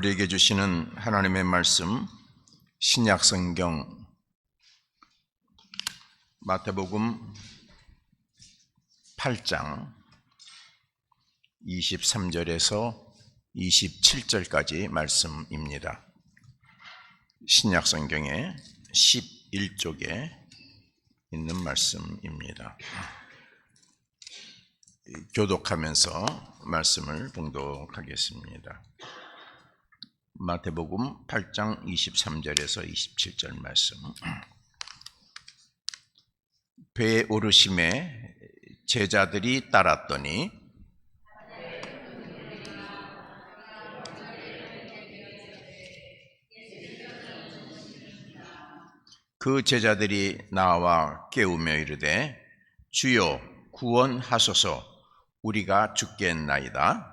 우리에게 주시는 하나님의 말씀, 신약성경 마태복음 8장 23절에서 27절까지 말씀입니다. 신약성경의 11쪽에 있는 말씀입니다. 교독하면서 말씀을 봉독하겠습니다. 마태복음 8장 23절에서 27절 말씀. 배에 오르심에 제자들이 따랐더니 그 제자들이 나와 깨우며 이르되 주여 구원하소서 우리가 죽겠나이다.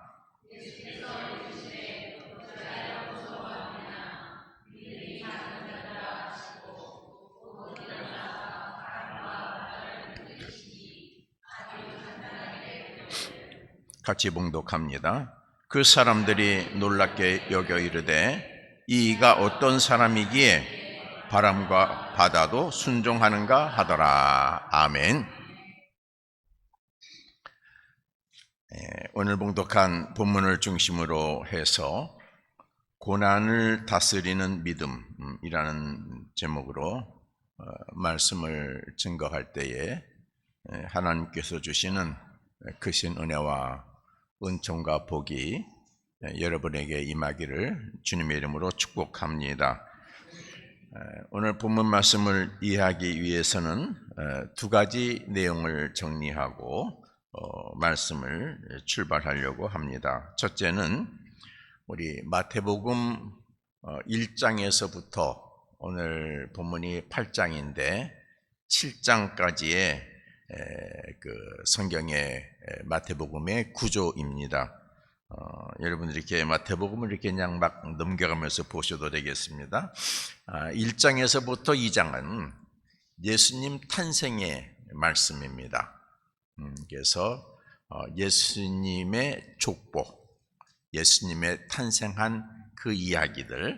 같이 봉독합니다. 그 사람들이 놀랍게 여겨 이르되 이가 어떤 사람이기에 바람과 바다도 순종하는가 하더라. 아멘. 오늘 봉독한 본문을 중심으로 해서 고난을 다스리는 믿음이라는 제목으로 말씀을 증거할 때에 하나님께서 주시는 크신 은혜와 은총과 복이 여러분에게 임하기를 주님의 이름으로 축복합니다. 오늘 본문 말씀을 이해하기 위해서는 두 가지 내용을 정리하고 말씀을 출발하려고 합니다. 첫째는 우리 마태복음 1장에서부터 오늘 본문이 8장인데 7장까지의 그 성경의 마태복음의 구조입니다. 여러분들이 이렇게 마태복음을 이렇게 그냥 막 넘겨가면서 보셔도 되겠습니다. 1장에서부터 2장은 예수님 탄생의 말씀입니다. 그래서 예수님의 족보, 예수님의 탄생한 그 이야기들이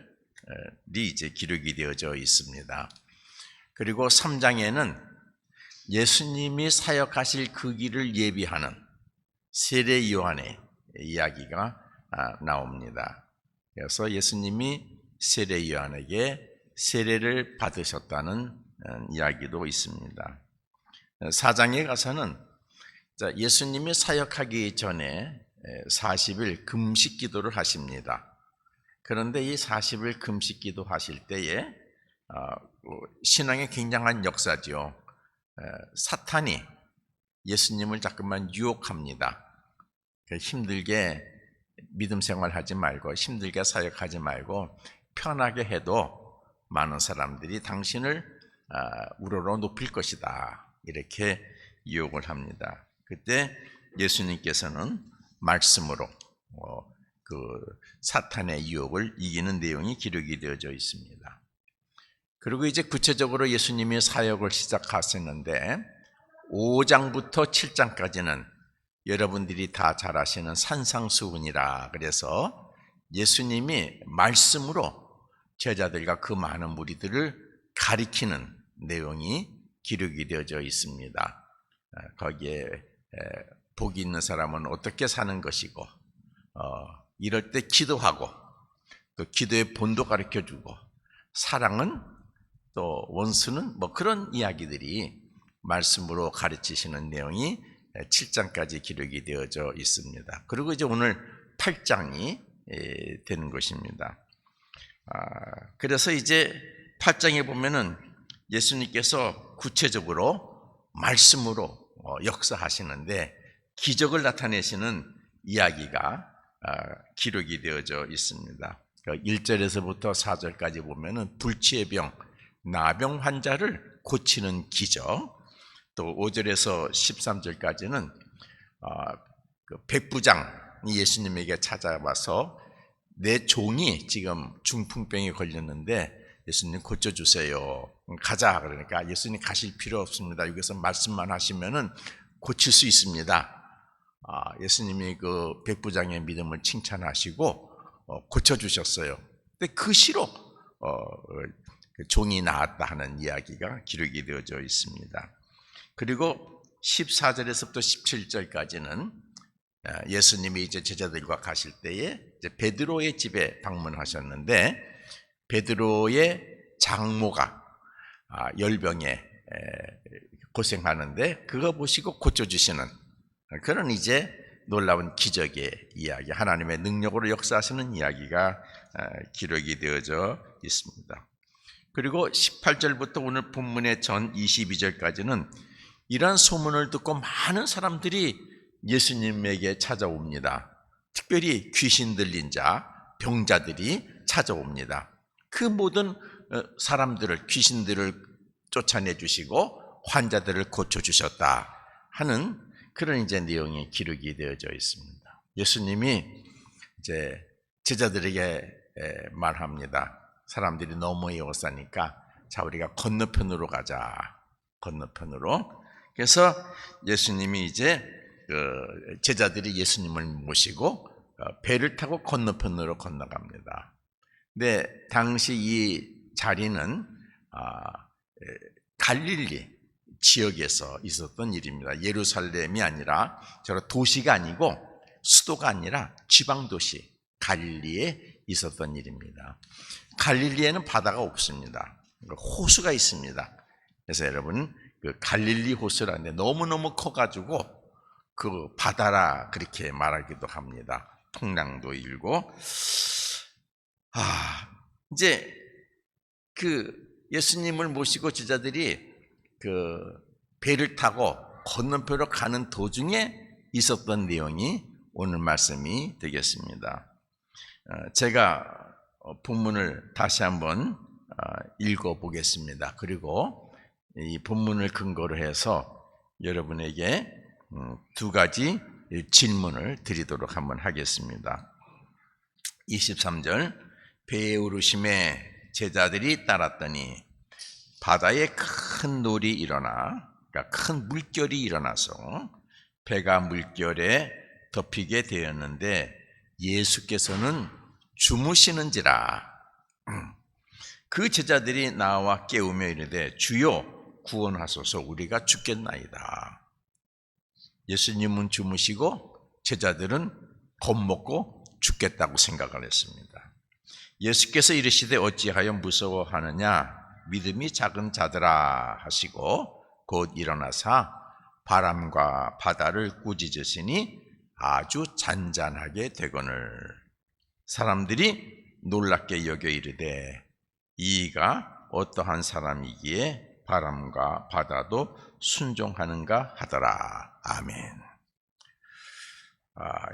이제 기록이 되어져 있습니다. 그리고 3장에는 예수님이 사역하실 그 길을 예비하는 세례 요한의 이야기가 나옵니다. 그래서 예수님이 세례 요한에게 세례를 받으셨다는 이야기도 있습니다. 4장에 가서는 예수님이 사역하기 전에 40일 금식 기도를 하십니다. 그런데 이 40일 금식 기도 하실 때에 신앙의 굉장한 역사죠. 사탄이 예수님을 자꾸만 유혹합니다. 힘들게 믿음 생활하지 말고 힘들게 사역하지 말고 편하게 해도 많은 사람들이 당신을 우러러 높일 것이다. 이렇게 유혹을 합니다. 그때 예수님께서는 말씀으로 그 사탄의 유혹을 이기는 내용이 기록이 되어져 있습니다. 그리고 이제 구체적으로 예수님이 사역을 시작하셨는데 5장부터 7장까지는 여러분들이 다 잘 아시는 산상수훈이라 그래서 예수님이 말씀으로 제자들과 그 많은 무리들을 가리키는 내용이 기록이 되어져 있습니다. 거기에 복이 있는 사람은 어떻게 사는 것이고 이럴 때 기도하고 또 기도의 본도 가르쳐주고 사랑은 또 원수는 뭐 그런 이야기들이 말씀으로 가르치시는 내용이 7장까지 기록이 되어져 있습니다. 그리고 이제 오늘 8장이 되는 것입니다. 그래서 이제 8장에 보면은 예수님께서 구체적으로 말씀으로 역사하시는데 기적을 나타내시는 이야기가 기록이 되어져 있습니다. 1절에서부터 4절까지 보면은 불치의 병, 나병 환자를 고치는 기적, 또 5절에서 13절까지는 백부장이 예수님에게 찾아와서 내 종이 지금 중풍병에 걸렸는데 예수님 고쳐주세요. 가자. 그러니까 예수님 가실 필요 없습니다. 여기서 말씀만 하시면은 고칠 수 있습니다. 예수님이 그 백부장의 믿음을 칭찬하시고 고쳐주셨어요. 근데 그 시로 그 종이 나았다 하는 이야기가 기록이 되어져 있습니다. 그리고 14절에서부터 17절까지는 예수님이 이제 제자들과 가실 때에 이제 베드로의 집에 방문하셨는데 베드로의 장모가 열병에 고생하는데 그거 보시고 고쳐주시는 그런 이제 놀라운 기적의 이야기, 하나님의 능력으로 역사하시는 이야기가 기록이 되어져 있습니다. 그리고 18절부터 오늘 본문의 전 22절까지는 이러한 소문을 듣고 많은 사람들이 예수님에게 찾아옵니다. 특별히 귀신 들린 자, 병자들이 찾아옵니다. 그 모든 사람들을, 귀신들을 쫓아내 주시고 환자들을 고쳐주셨다 하는 그런 이제 내용이 기록이 되어져 있습니다. 예수님이 이제 제자들에게 말합니다. 사람들이 너무 에워싸니까 자 우리가 건너편으로 가자. 건너편으로. 그래서 예수님이 이제 제자들이 예수님을 모시고 배를 타고 건너편으로 건너갑니다. 근데 당시 이 자리는 갈릴리 지역에서 있었던 일입니다. 예루살렘이 아니라 도시가 아니고 수도가 아니라 지방도시 갈릴리에 있었던 일입니다. 갈릴리에는 바다가 없습니다. 호수가 있습니다. 그래서 여러분 그 갈릴리 호수라는데 너무너무 커가지고 그 바다라 그렇게 말하기도 합니다. 풍랑도 일고 이제 그 예수님을 모시고 제자들이 그 배를 타고 건너편으로 가는 도중에 있었던 내용이 오늘 말씀이 되겠습니다. 제가 본문을 다시 한번 읽어보겠습니다. 그리고 이 본문을 근거로 해서 여러분에게 두 가지 질문을 드리도록 한번 하겠습니다. 23절 배에 오르심에 제자들이 따랐더니 바다에 큰 놀이 일어나, 그러니까 큰 물결이 일어나서 배가 물결에 덮이게 되었는데 예수께서는 주무시는지라. 그 제자들이 나와 깨우며 이르되 주여 구원하소서 우리가 죽겠나이다. 예수님은 주무시고 제자들은 겁먹고 죽겠다고 생각을 했습니다. 예수께서 이르시되 어찌하여 무서워하느냐 믿음이 작은 자들아 하시고 곧 일어나사 바람과 바다를 꾸짖으시니 아주 잔잔하게 되거늘 사람들이 놀랍게 여겨 이르되 이가 어떠한 사람이기에 바람과 바다도 순종하는가 하더라. 아멘.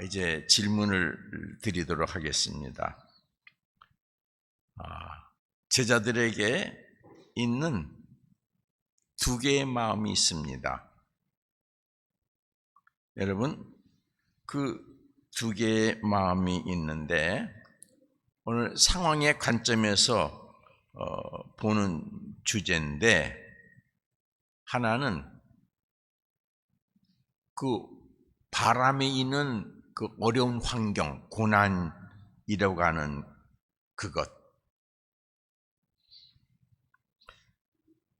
이제 질문을 드리도록 하겠습니다. 제자들에게 있는 두 개의 마음이 있습니다. 여러분, 그 두 개의 마음이 있는데 오늘 상황의 관점에서 보는 주제인데 하나는 그 바람에 있는 그 어려운 환경, 고난이라고 하는 그것.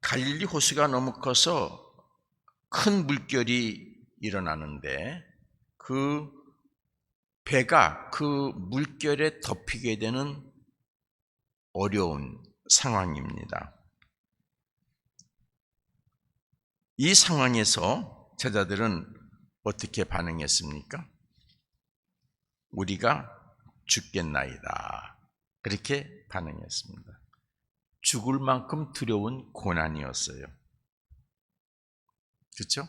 갈릴리 호수가 너무 커서 큰 물결이 일어나는데 그 배가 그 물결에 덮이게 되는 어려운 상황입니다. 이 상황에서 제자들은 어떻게 반응했습니까? 우리가 죽겠나이다. 그렇게 반응했습니다. 죽을 만큼 두려운 고난이었어요. 그렇죠?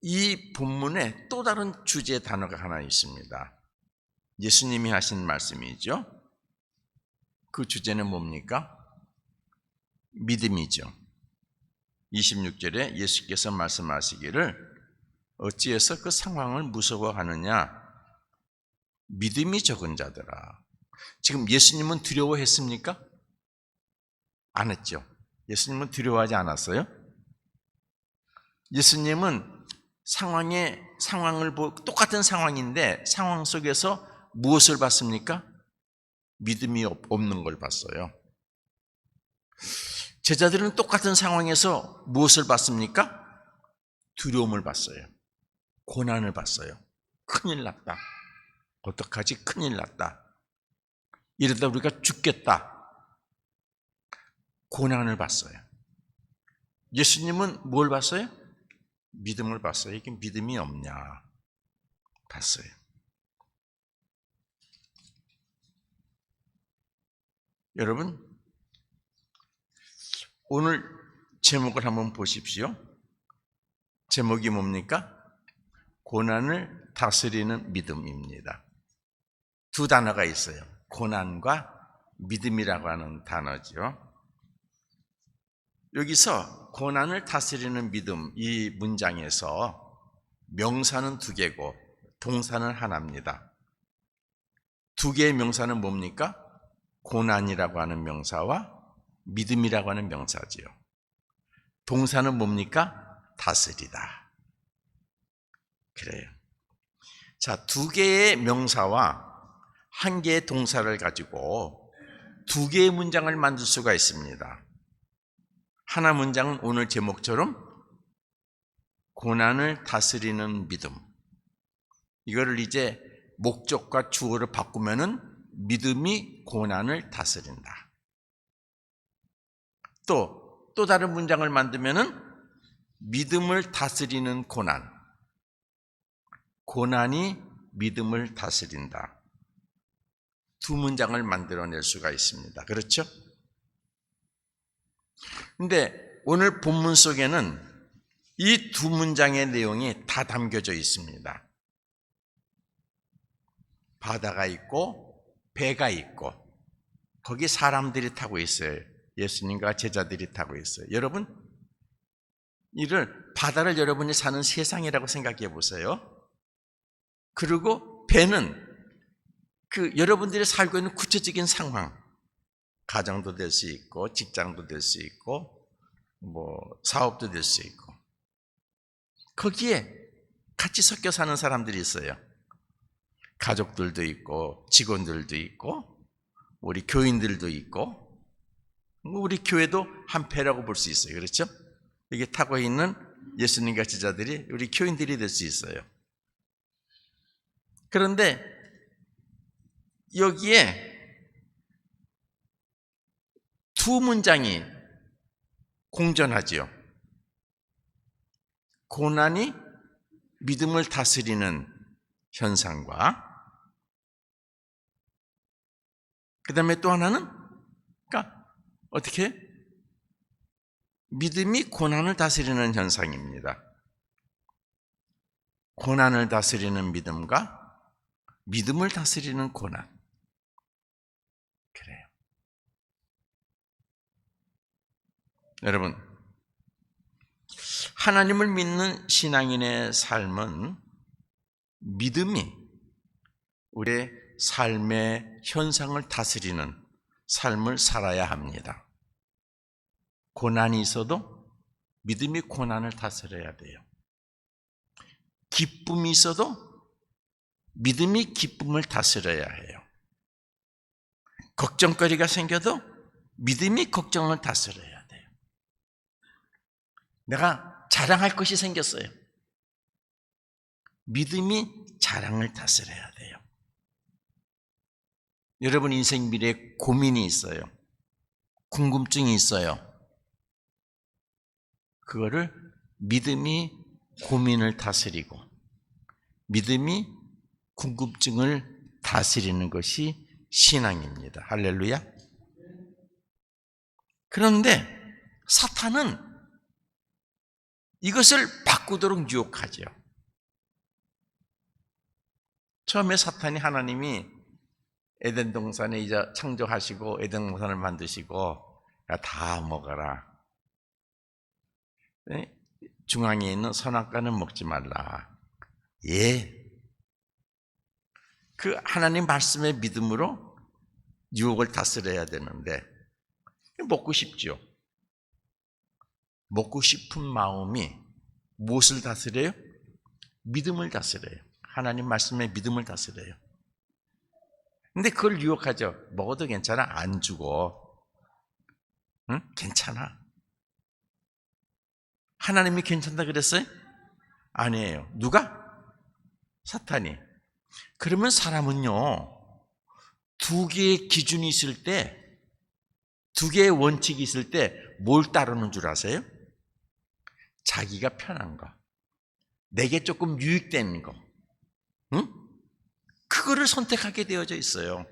이 본문에 또 다른 주제 단어가 하나 있습니다. 예수님이 하신 말씀이죠. 그 주제는 뭡니까? 믿음이죠. 26절에 예수께서 말씀하시기를 어찌해서 그 상황을 무서워하느냐? 믿음이 적은 자들아. 지금 예수님은 두려워했습니까? 안 했죠. 예수님은 두려워하지 않았어요. 예수님은 똑같은 상황인데 상황 속에서 무엇을 봤습니까? 믿음이 없는 걸 봤어요. 제자들은 똑같은 상황에서 무엇을 봤습니까? 두려움을 봤어요. 고난을 봤어요. 큰일 났다. 어떡하지? 큰일 났다. 이러다 우리가 죽겠다. 고난을 봤어요. 예수님은 뭘 봤어요? 믿음을 봤어요. 이게 믿음이 없냐? 봤어요. 여러분, 오늘 제목을 한번 보십시오. 제목이 뭡니까? 고난을 다스리는 믿음입니다. 두 단어가 있어요. 고난과 믿음이라고 하는 단어죠. 여기서 고난을 다스리는 믿음, 이 문장에서 명사는 두 개고 동사는 하나입니다. 두 개의 명사는 뭡니까? 고난이라고 하는 명사와 믿음이라고 하는 명사지요. 동사는 뭡니까? 다스리다. 그래요. 자, 두 개의 명사와 한 개의 동사를 가지고 두 개의 문장을 만들 수가 있습니다. 하나 문장은 오늘 제목처럼 고난을 다스리는 믿음. 이거를 이제 목적과 주어를 바꾸면은 믿음이 고난을 다스린다. 또 다른 문장을 만들면은 믿음을 다스리는 고난. 고난이 믿음을 다스린다. 두 문장을 만들어낼 수가 있습니다. 그렇죠? 근데 오늘 본문 속에는 이 두 문장의 내용이 다 담겨져 있습니다. 바다가 있고 배가 있고 거기 사람들이 타고 있어요. 예수님과 제자들이 타고 있어요. 여러분, 바다를 여러분이 사는 세상이라고 생각해 보세요. 그리고 배는 여러분들이 살고 있는 구체적인 상황, 가정도 될 수 있고 직장도 될 수 있고 사업도 될 수 있고 거기에 같이 섞여 사는 사람들이 있어요. 가족들도 있고 직원들도 있고 우리 교인들도 있고 우리 교회도 한 배라고 볼 수 있어요. 그렇죠? 여기 타고 있는 예수님과 제자들이 우리 교인들이 될 수 있어요. 그런데 여기에 두 문장이 공존하지요. 고난이 믿음을 다스리는 현상과 그 다음에 또 하나는 어떻게? 믿음이 고난을 다스리는 현상입니다. 고난을 다스리는 믿음과 믿음을 다스리는 고난. 그래요. 여러분, 하나님을 믿는 신앙인의 삶은 믿음이 우리의 삶의 현상을 다스리는 삶을 살아야 합니다. 고난이 있어도 믿음이 고난을 다스려야 돼요. 기쁨이 있어도 믿음이 기쁨을 다스려야 해요. 걱정거리가 생겨도 믿음이 걱정을 다스려야 돼요. 내가 자랑할 것이 생겼어요. 믿음이 자랑을 다스려야 돼요. 여러분 인생 미래에 고민이 있어요. 궁금증이 있어요. 그거를 믿음이 고민을 다스리고 믿음이 궁금증을 다스리는 것이 신앙입니다. 할렐루야. 그런데 사탄은 이것을 바꾸도록 유혹하죠. 처음에 사탄이 하나님이 에덴 동산에 이제 창조하시고 에덴 동산을 만드시고 다 먹어라. 중앙에 있는 선악과는 먹지 말라. 예. 그 하나님 말씀의 믿음으로 유혹을 다스려야 되는데 먹고 싶죠. 먹고 싶은 마음이 무엇을 다스려요? 믿음을 다스려요. 하나님 말씀에 믿음을 다스려요. 근데 그걸 유혹하죠. 먹어도 괜찮아. 안 죽어. 응? 괜찮아. 하나님이 괜찮다 그랬어요? 아니에요. 누가? 사탄이. 그러면 사람은요, 두 개의 기준이 있을 때, 두 개의 원칙이 있을 때 뭘 따르는 줄 아세요? 자기가 편한 거, 내게 조금 유익되는 거, 응? 그거를 선택하게 되어져 있어요.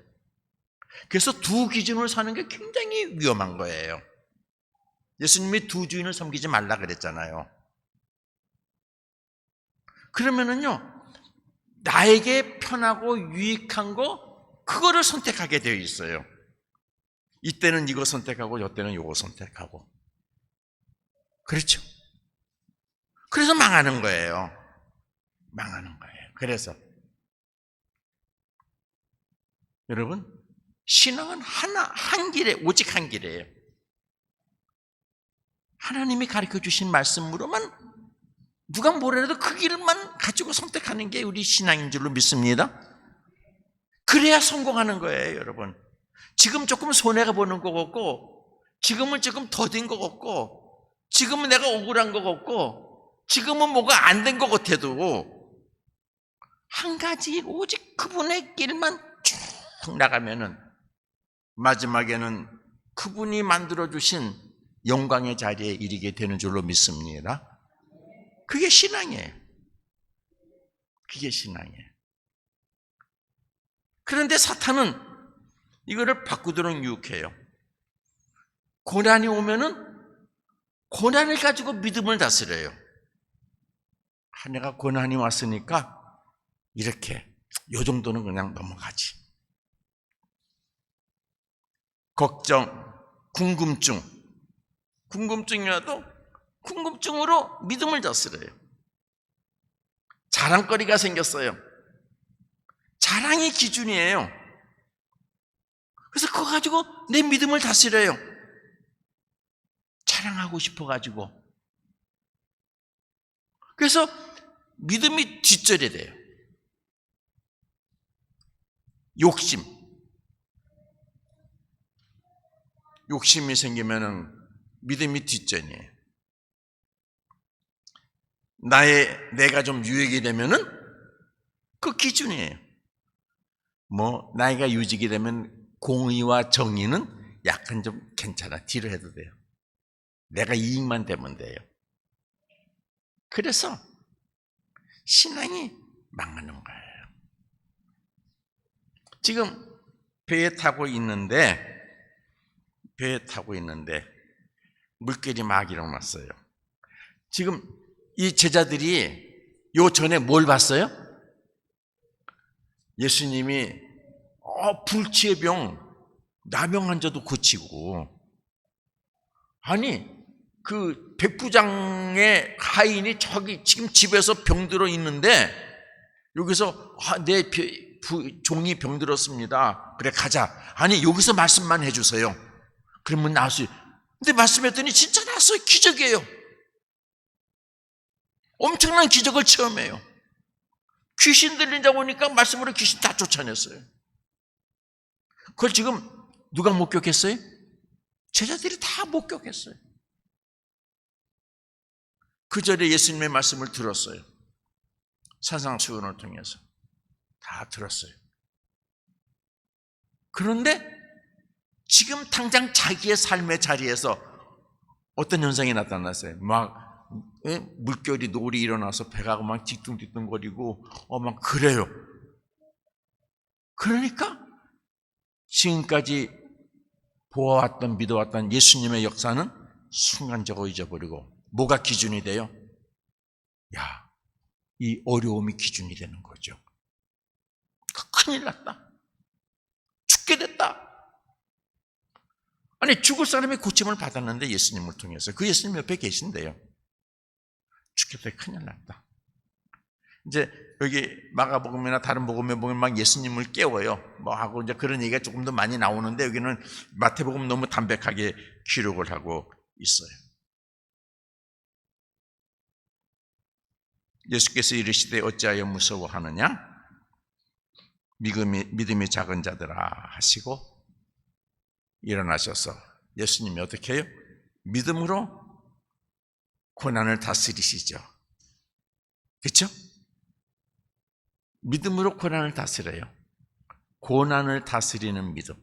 그래서 두 기준을 사는 게 굉장히 위험한 거예요. 예수님이 두 주인을 섬기지 말라 그랬잖아요. 그러면은요, 나에게 편하고 유익한 거, 그거를 선택하게 되어 있어요. 이때는 이거 선택하고, 이때는 이거 선택하고. 그렇죠? 그래서 망하는 거예요. 망하는 거예요. 그래서 여러분, 신앙은 한 길에, 오직 한 길이에요. 하나님이 가르쳐 주신 말씀으로만 누가 뭐래도 그 길만 가지고 선택하는 게 우리 신앙인 줄로 믿습니다. 그래야 성공하는 거예요, 여러분. 지금 조금 손해가 보는 것 같고, 지금은 조금 더딘 것 같고, 지금은 내가 억울한 것 같고, 지금은 뭐가 안 된 것 같아도 한 가지 오직 그분의 길만 쭉 나가면은 마지막에는 그분이 만들어주신 영광의 자리에 이르게 되는 줄로 믿습니다. 그게 신앙이에요. 그게 신앙이에요. 그런데 사탄은 이거를 바꾸도록 유혹해요. 고난이 오면은 고난을 가지고 믿음을 다스려요. 내가 고난이 왔으니까 이렇게 요 정도는 그냥 넘어가지. 걱정, 궁금증이라도 궁금증으로 믿음을 다스려요. 자랑거리가 생겼어요. 자랑이 기준이에요. 그래서 그거 가지고 내 믿음을 다스려요. 자랑하고 싶어가지고. 그래서 믿음이 뒷절이 돼요. 욕심이 생기면은 믿음이 뒷전이에요. 내가 좀 유익이 되면은 그 기준이에요. 나이가 유직이 되면 공의와 정의는 약간 좀 괜찮아. 뒤로 해도 돼요. 내가 이익만 되면 돼요. 그래서 신앙이 망하는 거예요. 지금 배에 타고 있는데 물결이 막 일어났어요. 지금 이 제자들이 요 전에 뭘 봤어요? 예수님이 불치의 병, 나병 환자도 고치고, 아니 그 백부장의 하인이 저기 지금 집에서 병들어 있는데 여기서 내 종이 병들었습니다. 그래 가자. 아니 여기서 말씀만 해주세요. 그러면 나았어요. 근데 말씀했더니 진짜 나았어요. 기적이에요. 엄청난 기적을 체험해요. 귀신 들린다고 하니까 말씀으로 귀신 다 쫓아냈어요. 그걸 지금 누가 목격했어요? 제자들이 다 목격했어요. 그 자리에 예수님의 말씀을 들었어요. 산상수훈을 통해서 다 들었어요. 그런데 지금 당장 자기의 삶의 자리에서 어떤 현상이 나타났어요. 물결이 노을이 일어나서 배가 막 뒤뚱뒤뚱거리고 막 그래요. 그러니까 지금까지 보아왔던 믿어왔던 예수님의 역사는 순간적으로 잊어버리고 뭐가 기준이 돼요? 이 어려움이 기준이 되는 거죠. 큰일 났다. 죽게 됐다. 아니 죽을 사람이 고침을 받았는데 예수님을 통해서 그 예수님 옆에 계신대요. 죽게 돼 큰일 났다. 이제 여기 마가복음이나 다른 복음에 보면 막 예수님을 깨워요. 하고 이제 그런 얘기가 조금 더 많이 나오는데 여기는 마태복음 너무 담백하게 기록을 하고 있어요. 예수께서 이르시되 어찌하여 무서워하느냐? 믿음이 작은 자들아 하시고 일어나셔서 예수님이 어떻게 해요? 믿음으로 고난을 다스리시죠. 그렇죠? 믿음으로 고난을 다스려요. 고난을 다스리는 믿음.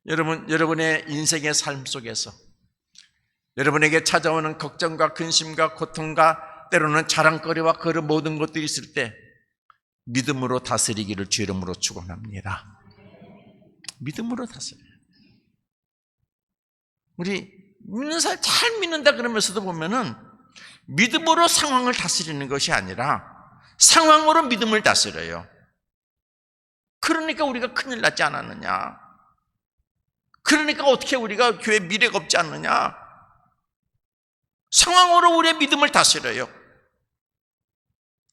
여러분의 인생의 삶 속에서 여러분에게 찾아오는 걱정과 근심과 고통과 때로는 자랑거리와 그런 모든 것들이 있을 때 믿음으로 다스리기를 주 이름으로 축원합니다. 믿음으로 다스려요. 우리 믿는 사람 잘 믿는다 그러면서도 보면은 믿음으로 상황을 다스리는 것이 아니라 상황으로 믿음을 다스려요. 그러니까 우리가 큰일 났지 않았느냐? 그러니까 어떻게 우리가 교회 미래가 없지 않느냐? 상황으로 우리의 믿음을 다스려요.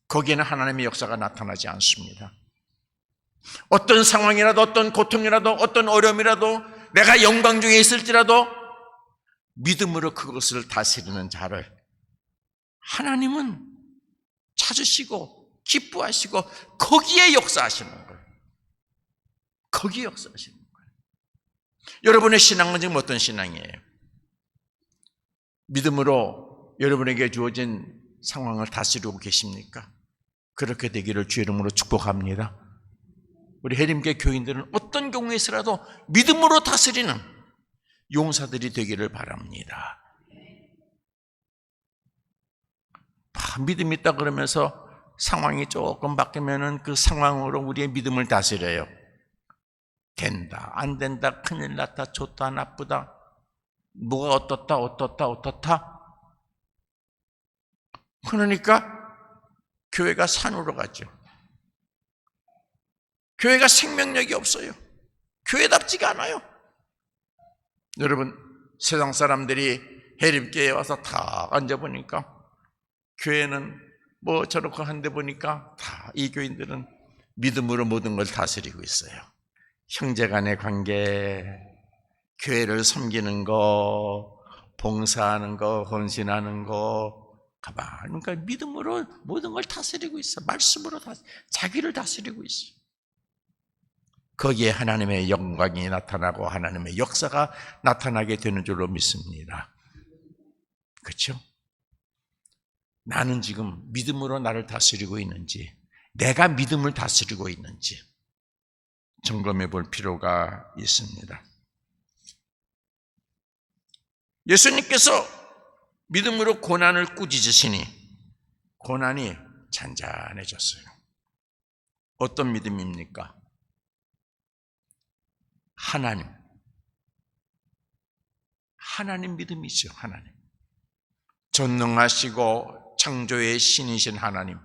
거기에는 하나님의 역사가 나타나지 않습니다. 어떤 상황이라도 어떤 고통이라도 어떤 어려움이라도 내가 영광 중에 있을지라도 믿음으로 그것을 다스리는 자를 하나님은 찾으시고 기뻐하시고 거기에 역사하시는 거예요. 거기에 역사하시는 거예요. 여러분의 신앙은 지금 어떤 신앙이에요? 믿음으로 여러분에게 주어진 상황을 다스리고 계십니까? 그렇게 되기를 주 이름으로 축복합니다. 우리 해림교회 교인들은 어떤 경우에서라도 믿음으로 다스리는 용사들이 되기를 바랍니다. 믿음 있다 그러면서 상황이 조금 바뀌면은 그 상황으로 우리의 믿음을 다스려요. 된다, 안 된다, 큰일 났다, 좋다, 나쁘다, 뭐가 어떻다. 그러니까 교회가 산으로 가죠. 교회가 생명력이 없어요. 교회답지가 않아요. 여러분, 세상 사람들이 해림교회에 와서 다 앉아보니까 교회는 뭐 저렇게 한데 보니까 다 이 교인들은 믿음으로 모든 걸 다스리고 있어요. 형제간의 관계, 교회를 섬기는 거, 봉사하는 거, 헌신하는 거, 그러니까 믿음으로 모든 걸 다스리고 있어. 말씀으로 자기를 다스리고 있어. 거기에 하나님의 영광이 나타나고 하나님의 역사가 나타나게 되는 줄로 믿습니다. 그렇죠? 나는 지금 믿음으로 나를 다스리고 있는지, 내가 믿음을 다스리고 있는지 점검해 볼 필요가 있습니다. 예수님께서 믿음으로 고난을 꾸짖으시니 고난이 잔잔해졌어요. 어떤 믿음입니까? 하나님 믿음이죠. 하나님. 전능하시고 창조의 신이신 하나님,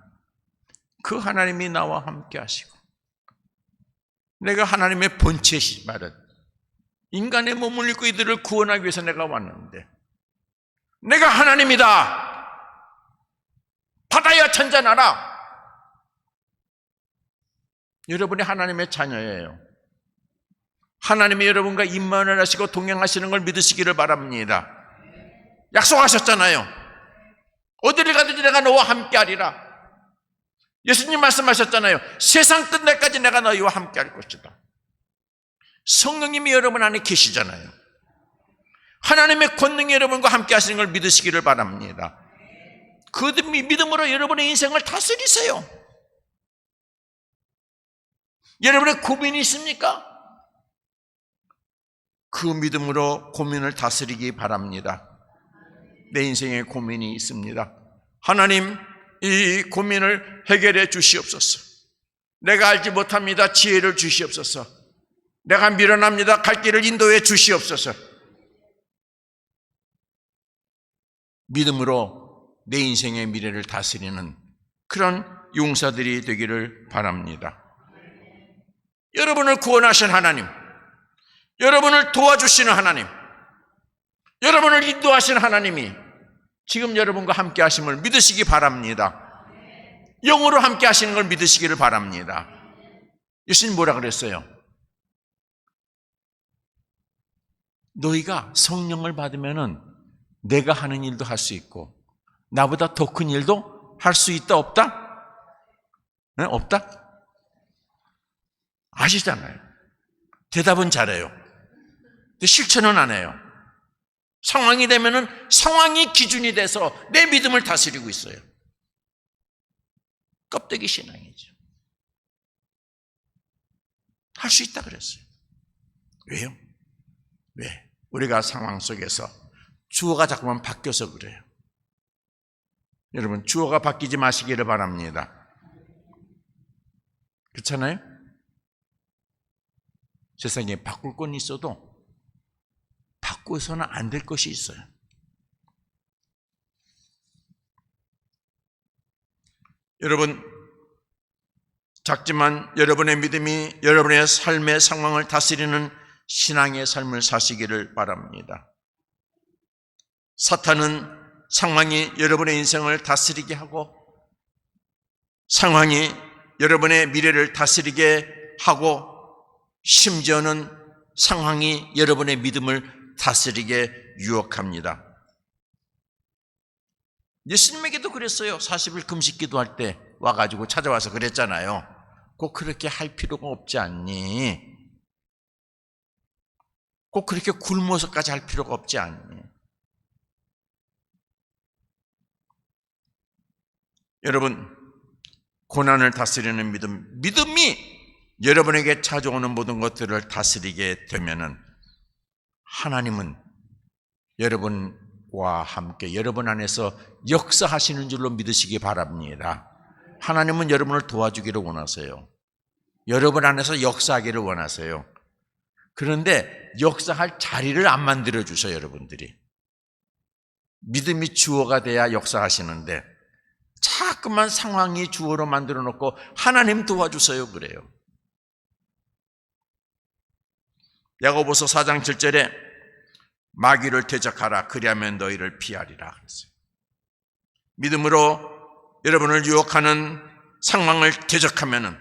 그 하나님이 나와 함께 하시고 내가 하나님의 본체시 말은 인간의 몸을 입고 이들을 구원하기 위해서 내가 왔는데 내가 하나님이다. 받아야 천전하라. 여러분이 하나님의 자녀예요. 하나님이 여러분과 임만을 하시고 동행하시는 걸 믿으시기를 바랍니다. 약속하셨잖아요. 어디를 가든지 내가 너와 함께 하리라. 예수님 말씀하셨잖아요. 세상 끝날까지 내가 너희와 함께 할 것이다. 성령님이 여러분 안에 계시잖아요. 하나님의 권능이 여러분과 함께 하시는 걸 믿으시기를 바랍니다. 그 믿음으로 여러분의 인생을 다스리세요. 여러분의 고민이 있습니까? 그 믿음으로 고민을 다스리기 바랍니다. 내 인생에 고민이 있습니다. 하나님, 이 고민을 해결해 주시옵소서. 내가 알지 못합니다. 지혜를 주시옵소서. 내가 미련합니다. 갈 길을 인도해 주시옵소서. 믿음으로 내 인생의 미래를 다스리는 그런 용사들이 되기를 바랍니다. 여러분을 구원하신 하나님, 여러분을 도와주시는 하나님, 여러분을 인도하신 하나님이 지금 여러분과 함께 하심을 믿으시기 바랍니다. 영으로 함께 하시는 걸 믿으시기를 바랍니다. 예수님 뭐라 그랬어요? 너희가 성령을 받으면은 내가 하는 일도 할 수 있고 나보다 더 큰 일도 할 수 있다 없다? 네? 없다? 아시잖아요. 대답은 잘해요. 근데 실천은 안 해요. 상황이 되면은 상황이 기준이 돼서 내 믿음을 다스리고 있어요. 껍데기 신앙이죠. 할 수 있다 그랬어요. 왜요? 왜? 우리가 상황 속에서 주어가 자꾸만 바뀌어서 그래요. 여러분, 주어가 바뀌지 마시기를 바랍니다. 그렇잖아요? 세상에 바꿀 건 있어도 바꾸어서는 안 될 것이 있어요. 여러분, 작지만 여러분의 믿음이 여러분의 삶의 상황을 다스리는 신앙의 삶을 사시기를 바랍니다. 사탄은 상황이 여러분의 인생을 다스리게 하고 상황이 여러분의 미래를 다스리게 하고 심지어는 상황이 여러분의 믿음을 다스리게 유혹합니다. 예수님에게도 그랬어요. 40일 금식 기도할 때 와가지고 찾아와서 그랬잖아요. 꼭 그렇게 할 필요가 없지 않니? 꼭 그렇게 굶어서까지 할 필요가 없지 않니? 여러분, 고난을 다스리는 믿음이 여러분에게 찾아오는 모든 것들을 다스리게 되면은 하나님은 여러분과 함께 여러분 안에서 역사하시는 줄로 믿으시기 바랍니다. 하나님은 여러분을 도와주기를 원하세요. 여러분 안에서 역사하기를 원하세요. 그런데 역사할 자리를 안 만들어 주셔요, 여러분들이. 믿음이 주어가 돼야 역사하시는데 자꾸만 상황이 주어로 만들어 놓고 하나님 도와주세요 그래요. 야고보서 4장 7절에 마귀를 대적하라 그리하면 너희를 피하리라 그랬어요. 믿음으로 여러분을 유혹하는 상황을 대적하면은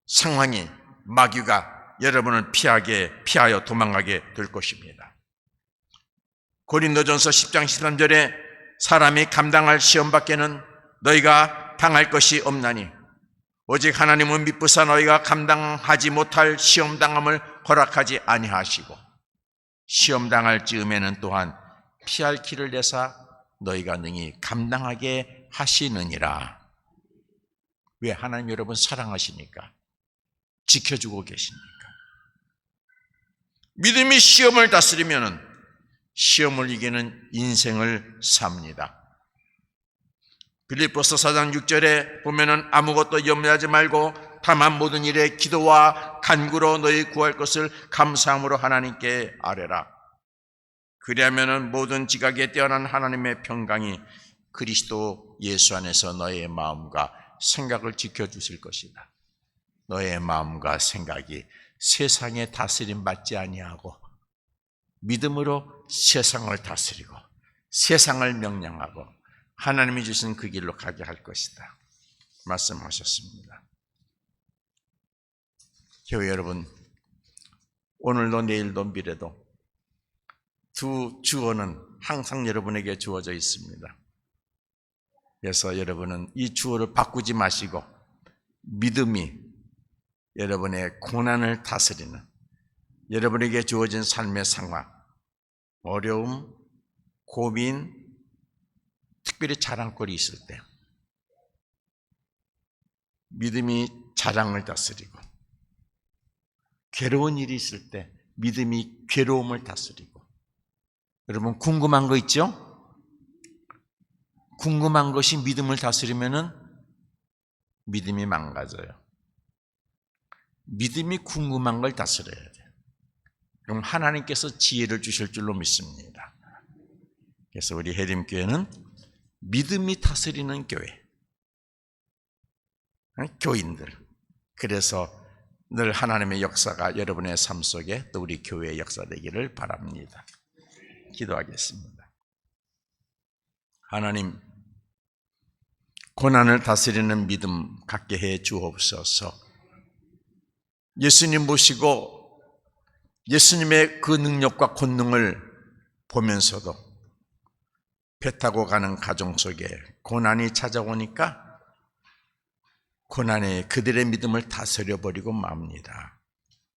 상황이 마귀가 여러분을 피하여 도망가게 될 것입니다. 고린도전서 10장 13절에 사람이 감당할 시험밖에는 너희가 당할 것이 없나니 오직 하나님은 미쁘사 너희가 감당하지 못할 시험당함을 허락하지 아니하시고 시험당할 즈음에는 또한 피할 길을 내사 너희가 능히 감당하게 하시느니라. 왜? 하나님 여러분 사랑하시니까, 지켜주고 계시니까. 믿음이 시험을 다스리면 시험을 이기는 인생을 삽니다. 빌립보서 4장 6절에 보면은 아무것도 염려하지 말고 다만 모든 일에 기도와 간구로 너희 구할 것을 감사함으로 하나님께 아뢰라. 그리하면은 모든 지각에 뛰어난 하나님의 평강이 그리스도 예수 안에서 너의 마음과 생각을 지켜주실 것이다. 너의 마음과 생각이 세상에 다스림 받지 아니하고 믿음으로 세상을 다스리고 세상을 명령하고 하나님이 주신 그 길로 가게 할 것이다 말씀하셨습니다. 교회 여러분, 오늘도 내일도 미래도 두 주어는 항상 여러분에게 주어져 있습니다. 그래서 여러분은 이 주어를 바꾸지 마시고 믿음이 여러분의 고난을 다스리는, 여러분에게 주어진 삶의 상황, 어려움, 고민, 특별히 자랑거리 있을 때 믿음이 자랑을 다스리고, 괴로운 일이 있을 때 믿음이 괴로움을 다스리고. 여러분 궁금한 거 있죠? 궁금한 것이 믿음을 다스리면은 믿음이 망가져요. 믿음이 궁금한 걸 다스려야 돼요. 그럼 하나님께서 지혜를 주실 줄로 믿습니다. 그래서 우리 해림교회는 믿음이 다스리는 교회, 교인들. 그래서 늘 하나님의 역사가 여러분의 삶 속에 또 우리 교회의 역사되기를 바랍니다. 기도하겠습니다. 하나님, 고난을 다스리는 믿음 갖게 해 주옵소서. 예수님 모시고 예수님의 그 능력과 권능을 보면서도 배 타고 가는 가정 속에 고난이 찾아오니까 고난에 그들의 믿음을 다스려 버리고 맙니다.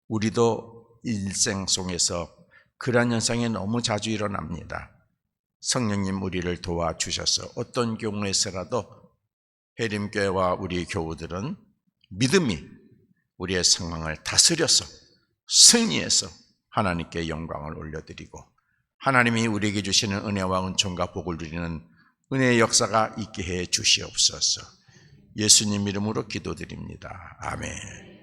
우리도 일생 속에서 그러한 현상이 너무 자주 일어납니다. 성령님 우리를 도와주셔서 어떤 경우에서라도 해림교회와 우리 교우들은 믿음이 우리의 상황을 다스려서 승리해서 하나님께 영광을 올려드리고 하나님이 우리에게 주시는 은혜와 은총과 복을 누리는 은혜의 역사가 있게 해 주시옵소서. 예수님 이름으로 기도드립니다. 아멘.